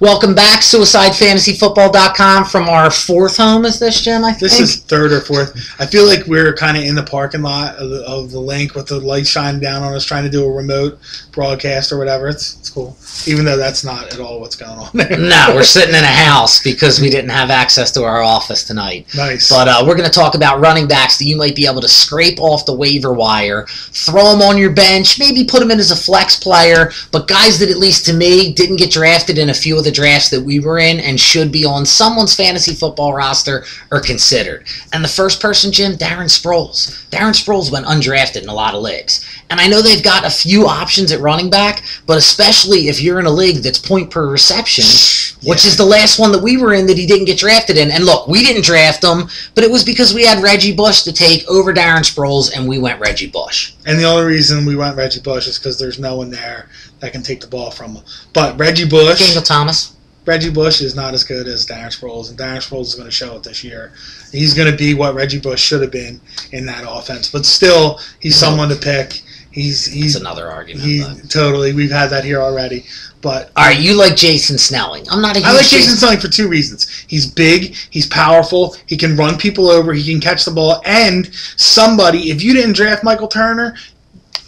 Welcome back, SuicideFantasyFootball.com from our fourth home. Is this, Jim, I think? This is third or fourth. I feel like we're kind of in the parking lot of the link with the light shining down on us trying to do a remote broadcast or whatever. It's cool. Even though that's not at all what's going on there. No, we're sitting in a house because we didn't have access to our office tonight. Nice. But we're going to talk about running backs that you might be able to scrape off the waiver wire, throw them on your bench, maybe put them in as a flex player, but guys that, at least to me, didn't get drafted in a few of the drafts that we were in and should be on someone's fantasy football roster or considered. And the first person, Jim, Darren Sproles. Darren Sproles went undrafted in a lot of leagues. And I know they've got a few options at running back, but especially if you're in a league that's point per reception, which is the last one that we were in that he didn't get drafted in. And look, we didn't draft him, but it was because we had Reggie Bush to take over Darren Sproles, and we went Reggie Bush. And the only reason we went Reggie Bush is because there's no one there that can take the ball from him. But Reggie Bush... Daniel Thomas. Reggie Bush is not as good as Darren Sproles, and Darren Sproles is going to show it this year. He's going to be what Reggie Bush should have been in that offense. But still, he's someone to pick. He's another argument. Totally. We've had that here already. But all right, you like Jason Snelling. I'm not a huge I like Jason Snelling for two reasons. He's big, he's powerful, he can run people over, he can catch the ball, and somebody, if you didn't draft Michael Turner,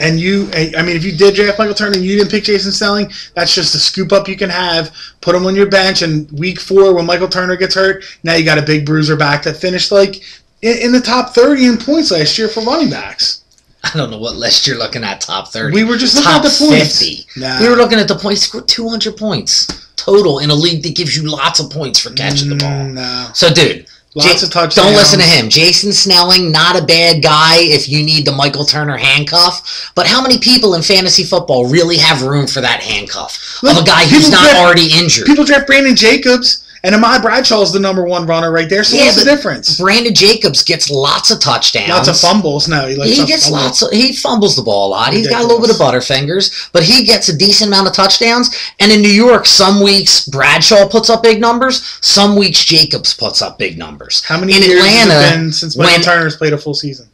and if you did draft Michael Turner and you didn't pick Jason Snelling, that's just a scoop up you can have. Put him on your bench, and week 4 when Michael Turner gets hurt, now you got a big bruiser back that finished like in the top 30 in points last year for running backs. I don't know what list you're looking at, top 30. We were just looking at the points. 50. Nah. We were looking at the points. He scored 200 points total in a league that gives you lots of points for catching the ball. No. So, dude, lots of touchdowns. Don't listen to him. Jason Snelling, not a bad guy if you need the Michael Turner handcuff. But how many people in fantasy football really have room for that handcuff of a guy who's not already injured? People draft Brandon Jacobs. And Ahmad Bradshaw's the number 1 runner right there, so what's the difference? Brandon Jacobs gets lots of touchdowns. Lots of fumbles. No, he fumbles the ball a lot. He's got a little bit of butterfingers, but he gets a decent amount of touchdowns. And in New York, some weeks Bradshaw puts up big numbers, some weeks Jacobs puts up big numbers. How many years has it been since Michael Turner's played a full season?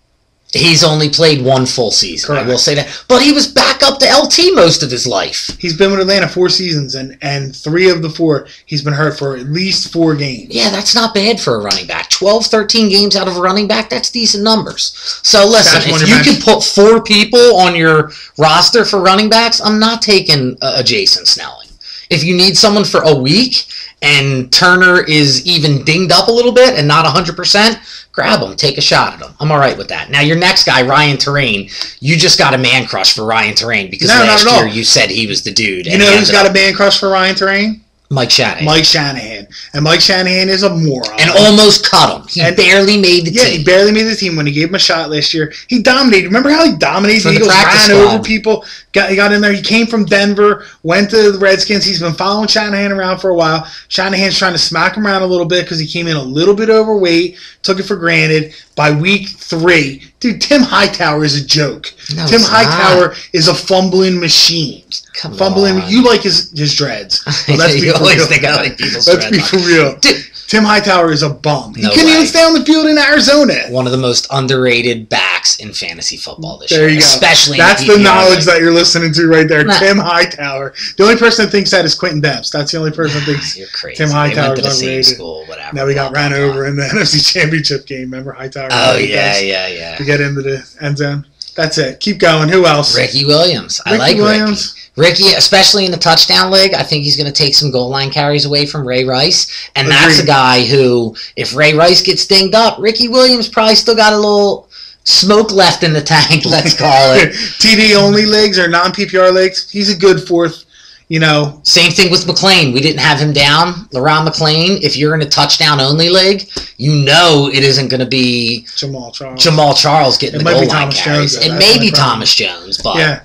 He's only played 1 full season. Correct. I will say that. But he was back up to LT most of his life. He's been with Atlanta 4 seasons, and 3 of the 4, he's been hurt for at least 4 games. Yeah, that's not bad for a running back. 12, 13 games out of a running back, that's decent numbers. So listen, if you can put 4 people on your roster for running backs, I'm not taking a Jason Snelling. If you need someone for a week, and Turner is even dinged up a little bit and not 100%, grab him, take a shot at him. I'm all right with that. Now, your next guy, Ryan Terrain, you just got a man crush for Ryan Terrain because last year you said he was the dude. You know who's got a man crush for Ryan Terrain? Mike Shanahan. Mike Shanahan. And Mike Shanahan is a moron. And almost cut him. He barely made the team. Yeah, he barely made the team when he gave him a shot last year. He dominated. Remember how he dominated? The Eagles ran over people. He got in there. He came from Denver, went to the Redskins. He's been following Shanahan around for a while. Shanahan's trying to smack him around a little bit because he came in a little bit overweight, took it for granted. By week 3, dude, Tim Hightower is a joke. No, Tim Hightower is a fumbling machine. Come on. You like his dreads. Well, let's be you for always real. think I like people's Let's dreads. be for real. Dude. Tim Hightower is a bum. He No couldn't way. even stay on the field in Arizona. One of the most underrated backs in fantasy football this There year. you go. Especially That's in the PPR knowledge league. that you're listening to right there. Nah. Tim Hightower. The only person that thinks that is Quentin Demps. That's the only person that thinks You're crazy. Tim Hightower They went to the is same underrated. school, whatever. Now we got ran over in the NFC Championship game. Remember Hightower? Oh, yeah. To get into the end zone. That's it. Keep going. Who else? Ricky Williams. I like Williams. Ricky, especially in the touchdown league, I think he's going to take some goal line carries away from Ray Rice. And that's a guy who, if Ray Rice gets dinged up, Ricky Williams probably still got a little smoke left in the tank, let's call it. TD only leagues or non-PPR leagues, he's a good 4th. Same thing with McLean. We didn't have him down. LaRon McLean, if you're in a touchdown-only league, you know it isn't going to be Jamal Charles getting the goal line carries. It may be Thomas Jones, but yeah.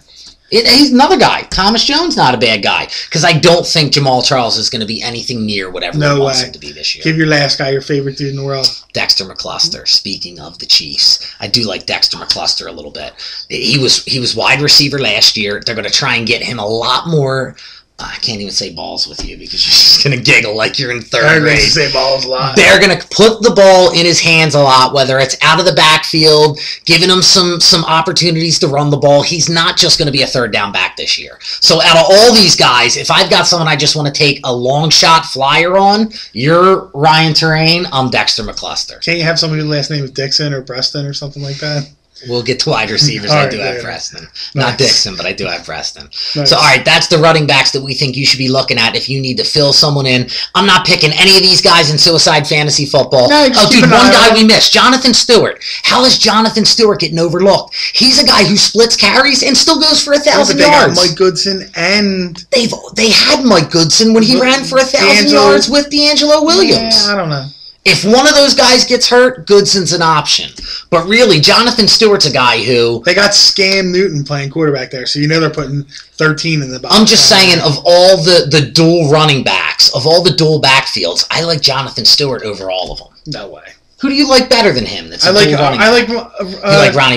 He's another guy. Thomas Jones, not a bad guy. Because I don't think Jamal Charles is going to be anything near whatever he wants him to be this year. Give your last guy your favorite dude in the world. Dexter McCluster. Speaking of the Chiefs, I do like Dexter McCluster a little bit. He was wide receiver last year. They're going to try and get him a lot more I can't even say balls with you because you're just going to giggle like you're in third I grade. say balls a lot. They're going to put the ball in his hands a lot, whether it's out of the backfield, giving him some opportunities to run the ball. He's not just going to be a third down back this year. So out of all these guys, if I've got someone I just want to take a long shot flyer on, you're Ryan Terrain, I'm Dexter McCluster. Can't you have somebody whose last name is Dixon or Preston or something like that? We'll get to wide receivers. I do have Preston. Nice. Not Dixon, but I do have Preston. Nice. So, all right, that's the running backs that we think you should be looking at if you need to fill someone in. I'm not picking any of these guys in Suicide Fantasy Football. No, oh, dude, one guy we missed, Jonathan Stewart. How is Jonathan Stewart getting overlooked? He's a guy who splits carries and still goes for 1,000 yards. Mike Goodson and... They had Mike Goodson when he ran for 1,000 yards with D'Angelo Williams. Yeah, I don't know. If one of those guys gets hurt, Goodson's an option. But really, Jonathan Stewart's a guy who... They got Scam Newton playing quarterback there, so you know they're putting 13 in the box. I'm just saying, of all the dual running backs, of all the dual backfields, I like Jonathan Stewart over all of them. No way. Who do you like better than him? I like Ronnie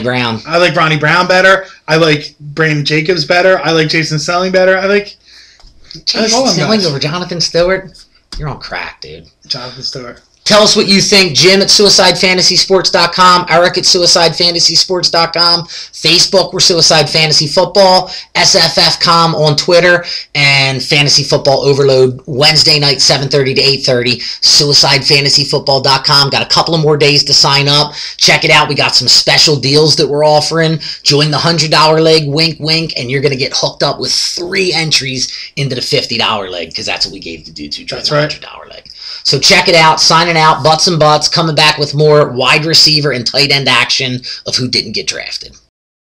Brown. I like Ronnie Brown better. I like Brandon Jacobs better. I like Jason Snelling better. I like Snelling over Jonathan Stewart? You're on crack, dude. Jonathan Stewart. Tell us what you think. Jim at SuicideFantasySports.com. Eric at SuicideFantasySports.com. Facebook, we're Suicide Fantasy Football. SFFcom on Twitter. And Fantasy Football Overload Wednesday night, 7:30 to 8:30. SuicideFantasyFootball.com. Got a couple of more days to sign up. Check it out. We got some special deals that we're offering. Join the $100 leg, wink, wink, and you're going to get hooked up with 3 entries into the $50 leg because that's what we gave the dudes who joined the $100 leg. So check it out. Signing out. Butts and Butts coming back with more wide receiver and tight end action of who didn't get drafted.